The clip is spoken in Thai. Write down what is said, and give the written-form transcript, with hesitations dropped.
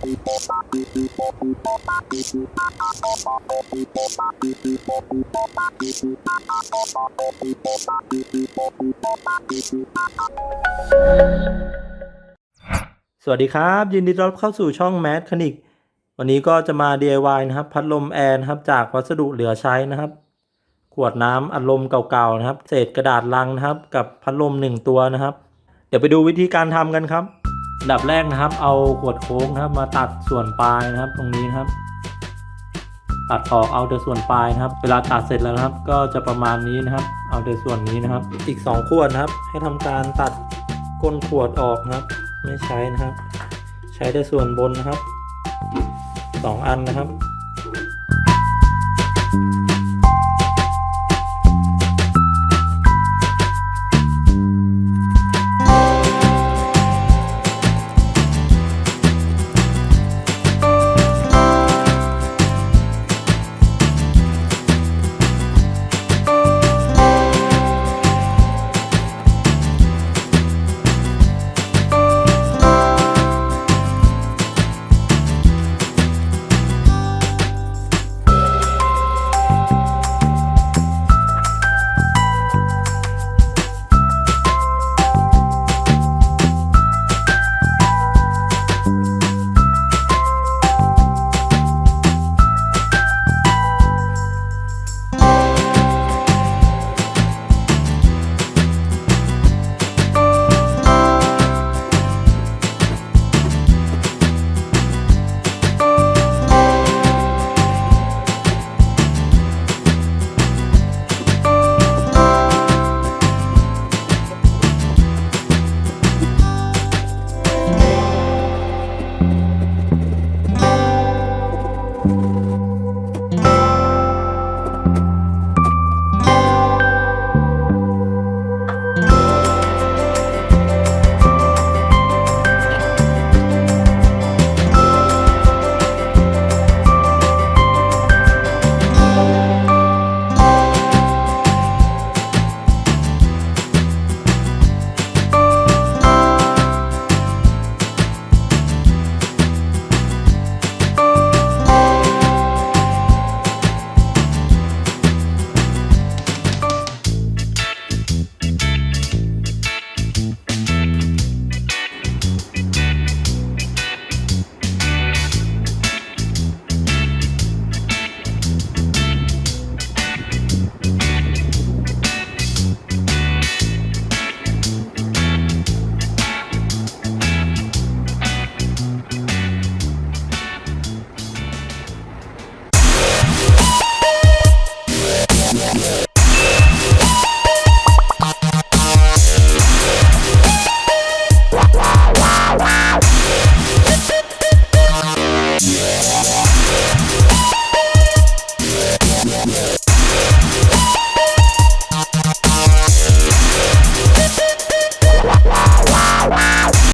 สวัสดีครับยินดีต้อนรับเข้าสู่ช่อง Mechanic วันนี้ก็จะมา DIY นะครับพัดลมแอร์นะครับจากวัสดุเหลือใช้นะครับขวดน้ำอัดลมเก่าๆนะครับเศษกระดาษลังนะครับกับพัดลม1ตัวนะครับเดี๋ยวไปดูวิธีการทำกันครับอันดับแรกนะครับเอาขวดโค้งนะครับมาตัดส่วนปลายนะครับตรงนี้นะครับตัดออกเอาแต่ส่วนปลายนะครับเวลาตัดเสร็จแล้วนะครับก็จะประมาณนี้นะครับเอาแต่ส่วนนี้นะครับอีก2ขวดนะครับให้ทำการตัดก้นขวดออกนะครับไม่ใช้นะครับใช้แต่ส่วนบนนะครับ2อันนะครับ